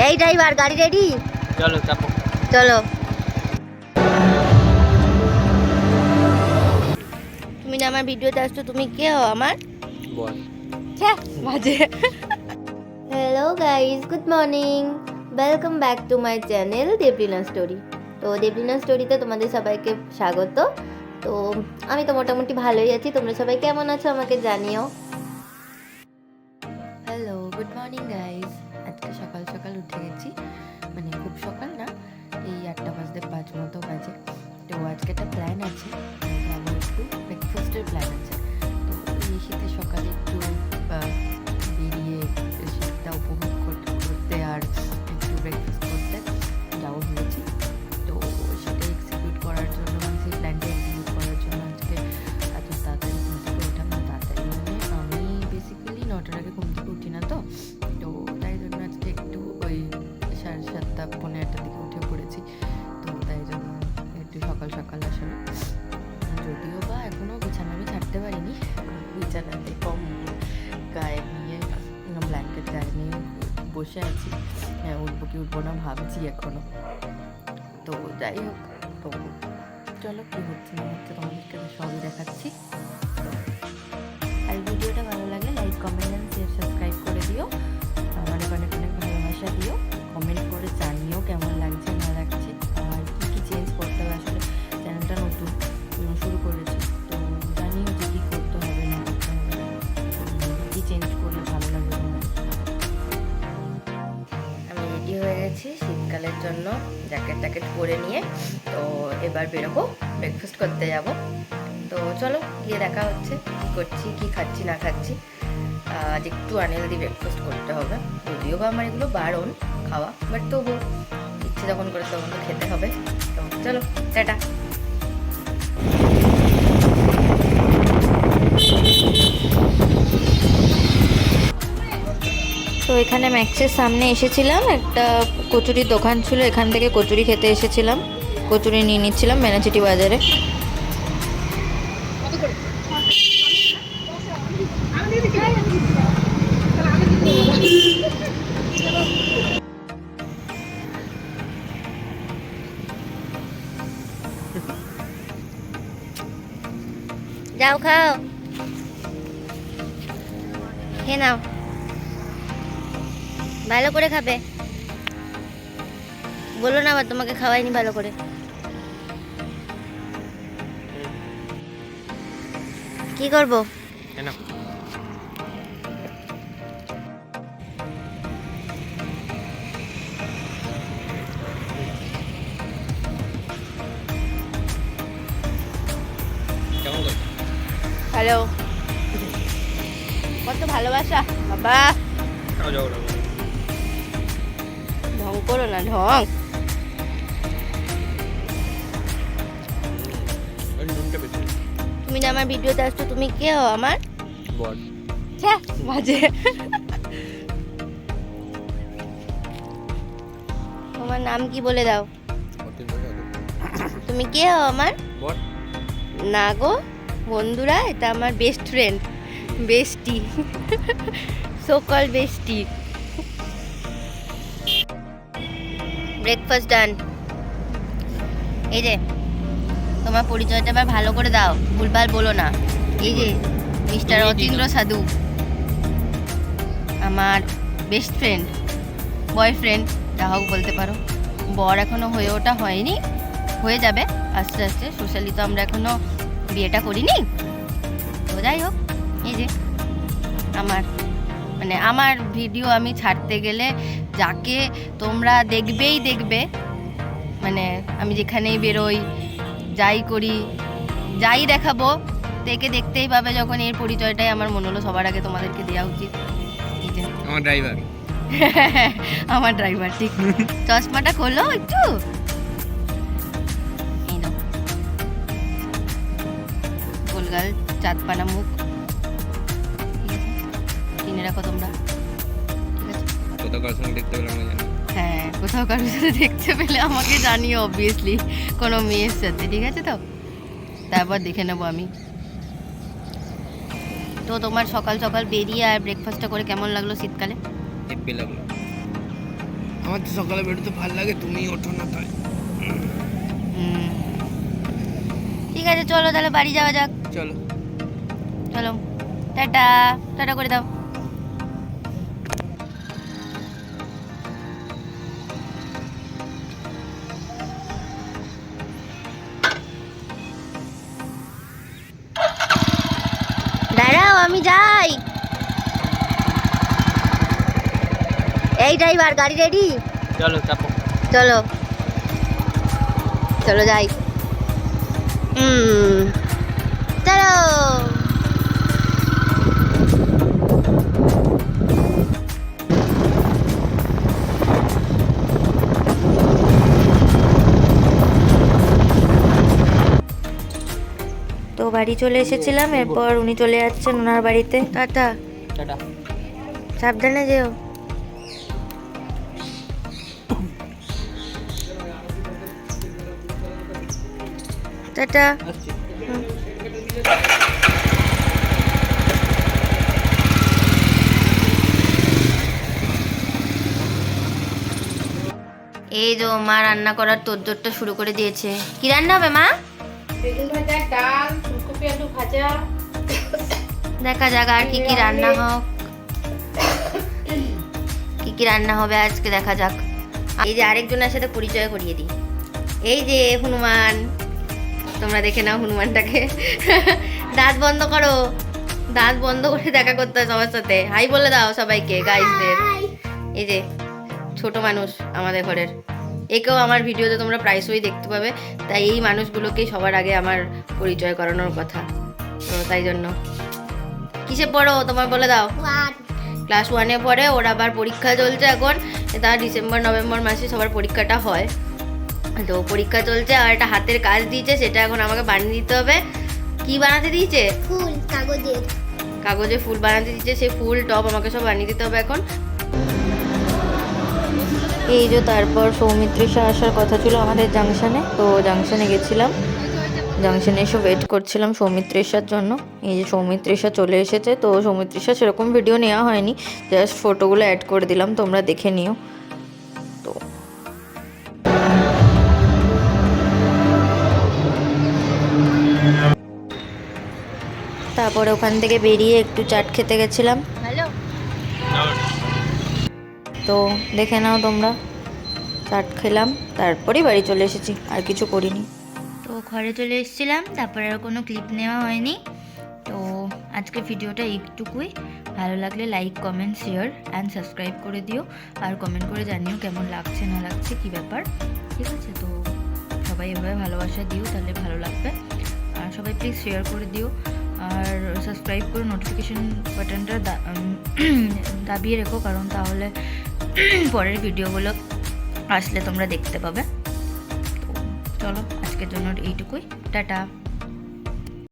এই ড্রাইভার, গাড়ি রেডি? চলো চাপো। চলো। তুমি না আমার ভিডিওতে আসছো, তুমি কে হও আমার? বল। বাজে। Hello guys, good morning, welcome back to my channel Deblina story. তো দেবলিনা স্টোরিতে তোমাদের সবাইকে স্বাগত। তো আমি তো মোটামুটি ভালোই আছি, তোমরা সবাই কেমন আছো আমাকে জানিও। Hello, good morning guys. আজকে সকাল সকাল উঠে গেছি, মানে খুব সকাল না, এই 8:05 মতো বাজে। তো আজকে একটা প্ল্যান আছে, আমার একটু ব্রেকফাস্টের প্ল্যান আছে। তো এই শীতের সকালে একটু বেরিয়ে শীতটা উপভোগ করতে আর একটু ব্রেকফাস্ট করতে যাওয়া হয়েছি। তো সেটা এক্সিকিউট করার জন্য, মানে সেই প্ল্যানটা এক্সিকিউট করার জন্য আজকে এত তাড়াতাড়ি ঘুম থেকে ওঠা, না তাড়াতাড়ি মানে আমি বেসিক্যালি 9টার আগে ঘুম থেকে উঠি না, তো তাই জন্য আজকে একটু ওই 7:30 পৌনে 8টার দিকে উঠে পড়েছি। তো তাই জন্য একটু সকাল সকাল আসলে, যদিও বা এখনও বিছানা আমি ছাড়তে পারিনি, বিছানাতে কম্বল গায়ে নিয়ে, ব্ল্যাঙ্কেট গায়ে নিয়ে বসে আছি। উঠবো কি উঠবো না ভাবছি এখনো। তো যাই হোক, তো চলো কী হচ্ছে না হচ্ছে তোমাদেরকে সবই দেখাচ্ছি। আর ভিডিওটা ভালো লাগলে like, comment and share, subscribe করে দিও। অনেক অনেক অনেক ভালোবাসা দিও, কমেন্ট করে জানিও কেমন লাগছে না লাগছে, আর কী কী চেঞ্জ করতে হবে। আসলে চ্যানেলটা নতুন শুরু করেছি, তো জানিও যে কী করতে হবে না করতে হবে, কী চেঞ্জ করলে ভালো লাগবে তোমার। আমি রেডি হয়ে গেছি শীতকালের জন্য, জ্যাকেট ট্যাকেট পরে নিয়ে। তো এবার বেরোবো, ব্রেকফাস্ট করতে যাব। তো চলো গিয়ে দেখা হচ্ছে কী করছি, কী খাচ্ছি না খাচ্ছি। আজ একটু আনহেলদি ব্রেকফাস্ট করতে হবে, যদিও বা আমার এগুলো বারণ খাওয়া, বাট তবু ইচ্ছে যখন করে তখন তো খেতে হবে। তো চলো টাটা। তো এখানে ম্যাক্সের সামনে এসেছিলাম, একটা কচুরির দোকান ছিল, এখান থেকে কচুরি খেতে এসেছিলাম, কচুরি নিয়ে নিচ্ছিলাম মেনাচিটি বাজারে। যাও খাও, খেয়ে নাও, ভালো করে খাবে, বলো না আবার তোমাকে খাওয়াইনি ভালো করে। কি করবো? হ্যালো, কত ভালোবাসা বাবা, ঢং করো না, ঢং। তুমি না আমার ভিডিওতে আসছো, তুমি কে হও আমার? বল। বাজে। তোমার নাম কি বলে দাও, তুমি কে হও আমার? বল। না গো বন্ধুরা, এটা আমার best friend, bestie, so called bestie. Breakfast done. এই যে তোমার পরিচয়টা আবার ভালো করে দাও, ভুলভাল বলো না। এই যে মিস্টার অতীন্দ্র সাধু, আমার বেস্ট ফ্রেন্ড, বয়ফ্রেন্ড যা হোক বলতে পারো। বর এখনো হয়ে ওঠা হয়নি, হয়ে যাবে আস্তে আস্তে, সোশ্যালি তো আমরা এখনো বিয়েটা করিনি। তো যাই হোক, এই যে আমার, মানে আমার ভিডিও আমি ছাড়তে গেলে যাকে তোমরা দেখবেই দেখবে, মানে আমি যেখানেই বেরোই, যাই করি, যাই দেখাবো, দেখতেই পাবে যখন। এর পরিচয়টাই আমার মনে হলো সবার আগে তোমাদেরকে দেওয়া উচিত। এই যে আমার ড্রাইভার। আমার ড্রাইভার, ঠিক। চশমাটা খোলো একটু, এই দাও, গোলগাল চাঁদপানা মুখ, কিনে রাখো তোমরা, ঠিক আছে? কোথাও কারোর সঙ্গে দেখতে পেলাম না, হ্যাঁ, কোথাও কারোর সাথে দেখতে পেলে আমাকে জানিও, অবভিয়াসলি কোনো মেয়ের সাথে, ঠিক আছে? তো তারপর দেখে নেবো আমি। তো তোমার সকাল সকাল বেরিয়ে আর ব্রেকফাস্টটা করে কেমন লাগলো শীতকালে? হেব্বি লাগলো। আমার তো সকালে বেরোতে ভালো লাগে, তুমি ওঠো না তাই। ঠিক আছে চলো তাহলে বাড়ি যাওয়া যাক। চলো। চলো টাটা, টাটা করে দাও। দাঁড়াও আমি যাই। এই ড্রাইভার গাড়ি রেডি? চলো চাপো। চলো চলো যাই। চলো। তো বাড়ি চলে এসেছিলাম, এরপর উনি চলে যাচ্ছেন ওনার বাড়িতে। টাটা। টাটা। সাবধানে যেও। টাটা। আসছি। এই যে মা রান্না করার তোড়জোড়টা শুরু করে দিয়েছে। কি রান্না হবে মা? বেগুন ভাজা, ডাল, ফুলকপি আলু ভাজা। দেখা যাক আর কি কি রান্না হোক, কি কি রান্না হবে আজকে দেখা যাক। এই যে আরেকজনের সাথে পরিচয় করিয়ে দিই, এই যে হনুমান। তোমরা দেখে নাও হনুমানটাকে। দাঁত বন্ধ করো, দাঁত বন্ধ করে দেখা করতে হয় সবার সাথে। হাই বলে দাও সবাইকে, গাইসদের। এই যে ছোট মানুষ আমাদের ঘরের, একেও আমার ভিডিওতে তোমরা প্রায়শই দেখতে পাবে, তাই এই মানুষগুলোকেই সবার আগে আমার পরিচয় করানোর কথা। তো তাই জন্য কিসে পড়ো তোমার বলে দাও? ক্লাস 1-এ পড়ে। ওর আবার পরীক্ষা চলছে এখন, তার ডিসেম্বর নভেম্বর মাসে সবার পরীক্ষাটা হয়। তো পরীক্ষা চলছে আর একটা হাতের কাজ দিয়েছে, সেটা এখন আমাকে বানিয়ে দিতে হবে। কি বানাতে দিয়েছে? ফুল, কাগজের। কাগজে ফুল বানাতে দিয়েছে, সেই ফুল টপ আমাকে সব বানিয়ে দিতে হবে এখন। এই যে তারপর সৌমিত্রিষা আসার কথা ছিল আমাদের জাংশনে, তো জাংশনে গেছিলাম। জাংশনে এসে ওয়েট করছিলাম সৌমিত্রিষার জন্য। এই যে সৌমিত্রিষা চলে এসেছে। তো সৌমিত্রিষা সেরকম ভিডিও নেওয়া হয়নি, জাস্ট ফটোগুলো অ্যাড করে দিলাম, তোমরা দেখে নিও। তো তারপরে ওখান থেকে বেরিয়ে একটু চাট খেতে গেছিলাম। হ্যালো, তো দেখে নাও তোমরা। চাট খেলাম, তারপরেই বাড়ি চলে এসেছি, আর কিছু করিনি। তো ঘরে চলে এসেছিলাম, তারপরে আর কোনো ক্লিপ নেওয়া হয়নি। তো আজকের ভিডিওটা এইটুকুই। ভালো লাগলে like, comment, share and subscribe করে দিও। আর কমেন্ট করে জানিও কেমন লাগছে না লাগছে, কী ব্যাপার। ঠিক আছে, তো সবাই এভাবে ভালোবাসা দিও, তাহলে ভালো লাগবে। আর সবাই প্লিজ শেয়ার করে দিও, আর সাবস্ক্রাইব করে নোটিফিকেশন বাটনটা দাবিয়ে রেখো, কারণ তাহলে পরের ভিডিওগুলো আসলে তোমরা দেখতে পাবে। তো চলো আজকের জন্য এইটুকুই, টাটা।